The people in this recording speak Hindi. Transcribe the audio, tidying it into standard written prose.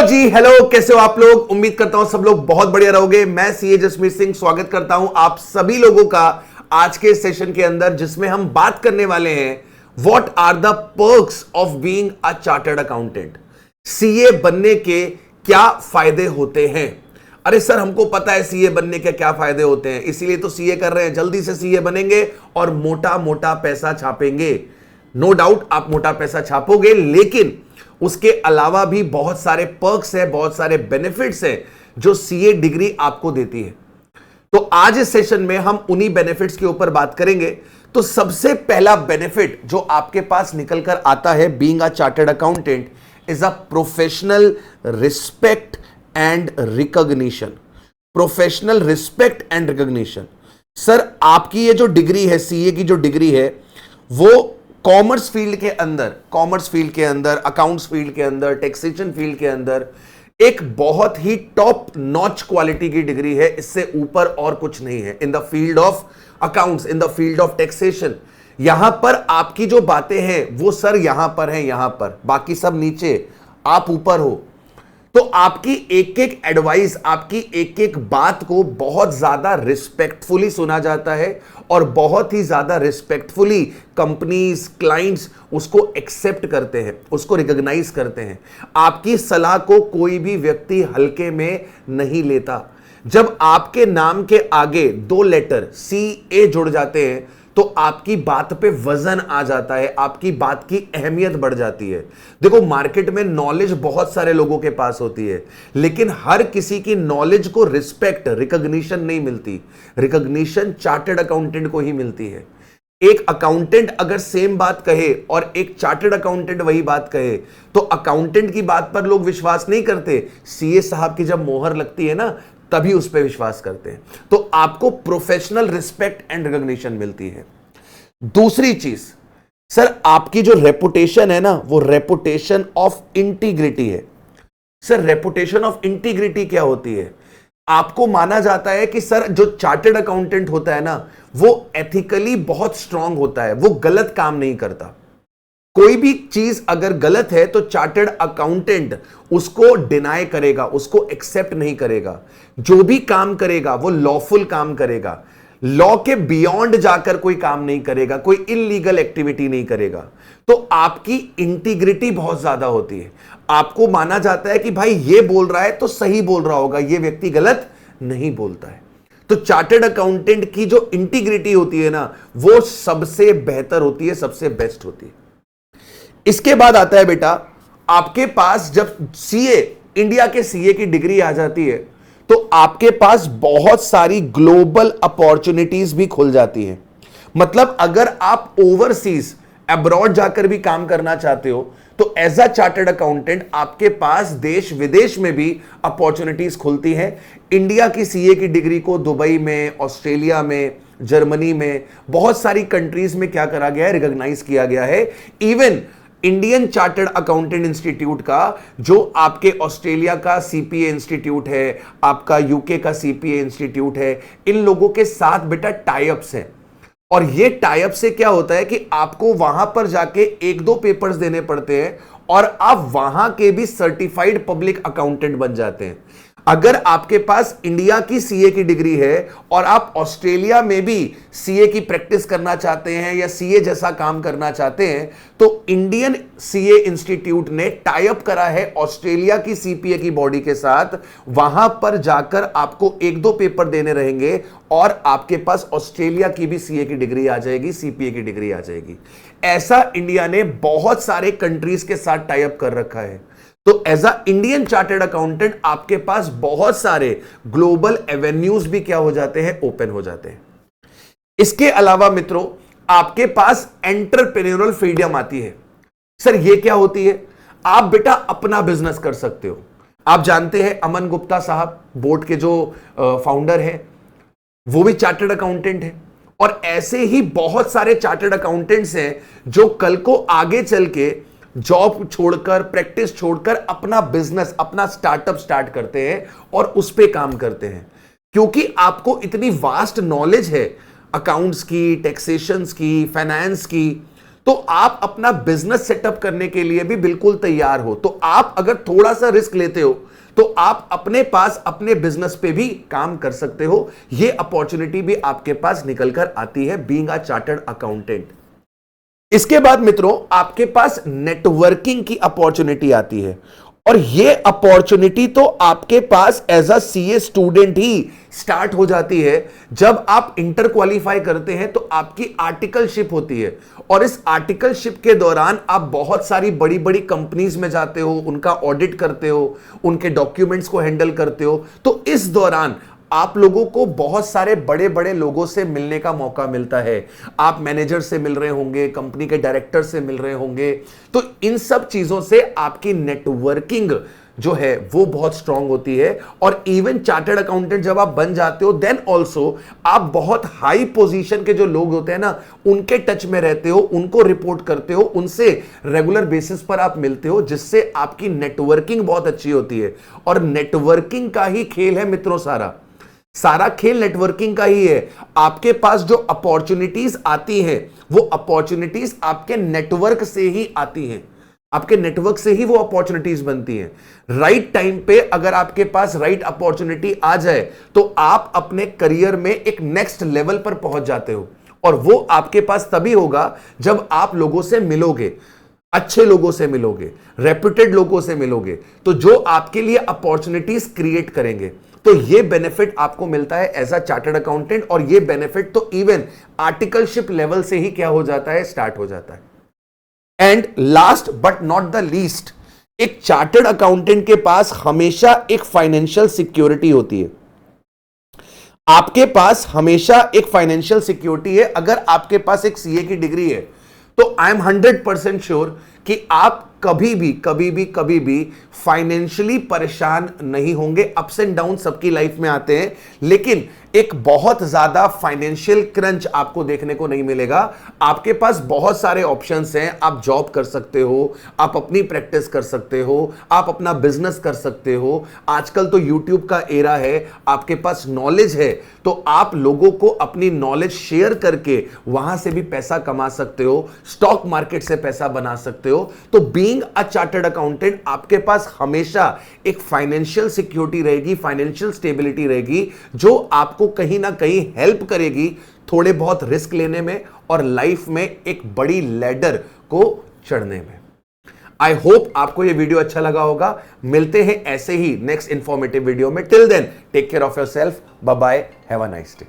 जी हेलो, कैसे हो आप लोग। उम्मीद करता हूं सब लोग बहुत बढ़िया रहोगे। मैं सीए जसमीत सिंह स्वागत करता हूं आप सभी लोगों का आज के सेशन के अंदर, जिसमें हम बात करने वाले हैं what are the perks of being a chartered accountant. CA बनने के क्या फायदे होते हैं। अरे सर, हमको पता है सीए बनने के क्या फायदे होते हैं, इसीलिए तो सीए कर रहे हैं। जल्दी से सीए बनेंगे और मोटा मोटा पैसा छापेंगे। नो डाउट आप मोटा पैसा छापोगे, लेकिन उसके अलावा भी बहुत सारे पर्क्स है, बहुत सारे बेनिफिट्स है जो सीए डिग्री आपको देती है। तो आज इस सेशन में हम उन्हीं बेनिफिट्स के ऊपर बात करेंगे। तो सबसे पहला बेनिफिट जो आपके पास निकल कर आता है being a chartered accountant is a professional respect and recognition. Professional respect and recognition. Sir, आपकी ये जो डिग्री है, सीए की जो डिग्री है, वो कॉमर्स फील्ड के अंदर, अकाउंट्स फील्ड के अंदर, टैक्सेशन फील्ड के अंदर एक बहुत ही टॉप नॉच क्वालिटी की डिग्री है। इससे ऊपर और कुछ नहीं है in the field of accounts, in the field of taxation. यहां पर आपकी जो बातें हैं वो सर यहां पर है, यहां पर, बाकी सब नीचे, आप ऊपर हो। तो आपकी एक एक एडवाइस, आपकी एक एक बात को बहुत ज्यादा रिस्पेक्टफुली सुना जाता है और बहुत ही ज्यादा रिस्पेक्टफुली कंपनीज, क्लाइंट्स उसको एक्सेप्ट करते हैं, उसको रिकॉग्नाइज करते हैं। आपकी सलाह को कोई भी व्यक्ति हल्के में नहीं लेता। जब आपके नाम के आगे दो लेटर CA जुड़ जाते हैं तो आपकी बात पे वजन आ जाता है, आपकी बात की अहमियत बढ़ जाती है। देखो, मार्केट में नॉलेज बहुत सारे लोगों के पास होती है, लेकिन हर किसी की नॉलेज को रिस्पेक्ट, रिकॉग्निशन नहीं मिलती। रिकॉग्निशन चार्टर्ड अकाउंटेंट को ही मिलती है। एक अकाउंटेंट अगर सेम बात कहे और एक चार्टर्ड अकाउंटेंट वही बात कहे तो अकाउंटेंट की बात पर लोग विश्वास नहीं करते, सीए साहब की जब मोहर लगती है ना तभी उस पर विश्वास करते हैं। तो आपको प्रोफेशनल रिस्पेक्ट एंड रिकॉग्निशन मिलती है। दूसरी चीज, सर आपकी जो रेपुटेशन है ना, वो रेपुटेशन ऑफ इंटीग्रिटी है। सर, रेपुटेशन ऑफ इंटीग्रिटी क्या होती है? आपको माना जाता है कि सर जो चार्टर्ड अकाउंटेंट होता है ना, वो एथिकली बहुत स्ट्रांग होता है, वो गलत काम नहीं करता। कोई भी चीज अगर गलत है तो चार्टर्ड अकाउंटेंट उसको डिनाई करेगा, उसको एक्सेप्ट नहीं करेगा। जो भी काम करेगा वो लॉफुल काम करेगा, लॉ के बियॉन्ड जाकर कोई काम नहीं करेगा, कोई इलीगल एक्टिविटी नहीं करेगा। तो आपकी इंटीग्रिटी बहुत ज्यादा होती है। आपको माना जाता है कि भाई ये बोल रहा है तो सही बोल रहा होगा, ये व्यक्ति गलत नहीं बोलता है। तो चार्टर्ड अकाउंटेंट की जो इंटीग्रिटी होती है ना, वो सबसे बेहतर होती है, सबसे बेस्ट होती है। इसके बाद आता है बेटा, आपके पास जब सीए, इंडिया के सीए की डिग्री आ जाती है तो आपके पास बहुत सारी ग्लोबल अपॉर्चुनिटीज भी खुल जाती हैं। मतलब अगर आप ओवरसीज, अब्रॉड जाकर भी काम करना चाहते हो तो एज अ चार्टर्ड अकाउंटेंट आपके पास देश विदेश में भी अपॉर्चुनिटीज खुलती हैं। इंडिया की सीए की डिग्री को दुबई में, ऑस्ट्रेलिया में, जर्मनी में, बहुत सारी कंट्रीज में क्या करा गया है, रिकॉग्नाइज किया गया है। Even Indian chartered accountant institute का, जो आपके ऑस्ट्रेलिया का सीपीए इंस्टीट्यूट है, आपका यूके का सीपीए इंस्टीट्यूट है, इन लोगों के साथ बेटा टाइअप्स हैं। और ये टाइअप से क्या होता है कि आपको वहां पर जाके एक दो पेपर्स देने पड़ते हैं और आप वहां के भी सर्टिफाइड पब्लिक अकाउंटेंट बन जाते हैं। अगर आपके पास इंडिया की सीए की डिग्री है और आप ऑस्ट्रेलिया में भी सीए की प्रैक्टिस करना चाहते हैं या सीए जैसा काम करना चाहते हैं, तो इंडियन सीए इंस्टीट्यूट ने टाई अप करा है ऑस्ट्रेलिया की सीपीए की बॉडी के साथ। वहां पर जाकर आपको एक दो पेपर देने रहेंगे और आपके पास ऑस्ट्रेलिया की भी सीए की डिग्री आ जाएगी, सीपीए की डिग्री आ जाएगी। ऐसा इंडिया ने बहुत सारे कंट्रीज के साथ टाई अप कर रखा है। तो as a Indian chartered accountant आपके पास बहुत सारे ग्लोबल एवेन्यूज भी क्या हो जाते हैं, ओपन हो जाते हैं। इसके अलावा मित्रों, आपके पास एंटरप्रेन्योरल फ्रीडम आती है। सर ये क्या होती है? आप बेटा अपना बिजनेस कर सकते हो। आप जानते हैं अमन गुप्ता साहब, बोर्ड के जो फाउंडर हैं, वो भी चार्टर्ड अकाउंटेंट है। और ऐसे ही बहुत सारे चार्टर्ड अकाउंटेंट्स हैं जो कल को आगे चल के जॉब छोड़कर, प्रैक्टिस छोड़कर अपना बिजनेस, अपना स्टार्टअप स्टार्ट करते हैं और उस पे काम करते हैं। क्योंकि आपको इतनी वास्ट नॉलेज है अकाउंट्स की, टैक्सेशंस की, फाइनेंस की, तो आप अपना बिजनेस सेटअप करने के लिए भी बिल्कुल तैयार हो। तो आप अगर थोड़ा सा रिस्क लेते हो तो आप अपने पास अपने बिजनेस पे भी काम कर सकते हो। यह अपॉर्चुनिटी भी आपके पास निकलकर आती है बीइंग अ चार्टर्ड अकाउंटेंट। इसके बाद मित्रों आपके पास नेटवर्किंग की अपॉर्चुनिटी आती है, और यह अपॉर्चुनिटी तो आपके पास एज अ सीए स्टूडेंट ही स्टार्ट हो जाती है। जब आप इंटर क्वालिफाई करते हैं तो आपकी आर्टिकलशिप होती है, और इस आर्टिकलशिप के दौरान आप बहुत सारी बड़ी बड़ी कंपनीज में जाते हो, उनका ऑडिट करते हो, उनके डॉक्यूमेंट्स को हैंडल करते हो। तो इस दौरान आप लोगों को बहुत सारे बड़े बड़े लोगों से मिलने का मौका मिलता है। आप मैनेजर से मिल रहे होंगे, कंपनी के डायरेक्टर से मिल रहे होंगे। तो इन सब चीजों से आपकी नेटवर्किंग जो है वो बहुत स्ट्रांग होती है। और इवन चार्टर्ड अकाउंटेंट जब आप बन जाते हो देन ऑल्सो आप बहुत हाई पोजीशन के जो लोग होते हैं ना, उनके टच में रहते हो, उनको रिपोर्ट करते हो, उनसे रेगुलर बेसिस पर आप मिलते हो, जिससे आपकी नेटवर्किंग बहुत अच्छी होती है। और नेटवर्किंग का ही खेल है मित्रों, सारा खेल नेटवर्किंग का ही है। आपके पास जो अपॉर्चुनिटीज आती हैं वो अपॉर्चुनिटीज आपके नेटवर्क से ही आती हैं, आपके नेटवर्क से ही वो अपॉर्चुनिटीज बनती हैं। राइट टाइम पे अगर आपके पास राइट अपॉर्चुनिटी आ जाए तो आप अपने करियर में एक नेक्स्ट लेवल पर पहुंच जाते हो, और वो आपके पास तभी होगा जब आप लोगों से मिलोगे, अच्छे लोगों से मिलोगे, रेप्यूटेड लोगों से मिलोगे, तो जो आपके लिए अपॉर्चुनिटीज क्रिएट करेंगे। तो ये बेनिफिट आपको मिलता है एज अ चार्टर्ड अकाउंटेंट, और ये बेनिफिट तो इवन आर्टिकलशिप लेवल से ही क्या हो जाता है, स्टार्ट हो जाता है। And last but not the least, एक चार्टर्ड अकाउंटेंट के पास हमेशा एक फाइनेंशियल सिक्योरिटी होती है। आपके पास हमेशा एक फाइनेंशियल सिक्योरिटी है। अगर आपके पास एक सीए की डिग्री है तो आई एम 100% श्योर कि आप कभी भी फाइनेंशियली परेशान नहीं होंगे। अप्स एंड डाउन सबकी लाइफ में आते हैं, लेकिन एक बहुत ज्यादा फाइनेंशियल क्रंच आपको देखने को नहीं मिलेगा। आपके पास बहुत सारे ऑप्शंस हैं। आप जॉब कर सकते हो, आप अपनी प्रैक्टिस कर सकते हो, आप अपना बिजनेस कर सकते हो। आजकल तो यूट्यूब का एरा है, आपके पास नॉलेज है तो आप लोगों को अपनी नॉलेज शेयर करके वहां से भी पैसा कमा सकते हो, स्टॉक मार्केट से पैसा बना सकते हो। तो बीइंग अ चार्टर्ड अकाउंटेंट आपके पास हमेशा एक फाइनेंशियल सिक्योरिटी रहेगी, फाइनेंशियल स्टेबिलिटी रहेगी, जो आपको कहीं ना कहीं हेल्प करेगी थोड़े बहुत रिस्क लेने में और लाइफ में एक बड़ी लैडर को चढ़ने में। आई होप आपको यह वीडियो अच्छा लगा होगा। मिलते हैं ऐसे ही नेक्स्ट इंफॉर्मेटिव वीडियो में। Till then take care of yourself, bye bye, have a nice day.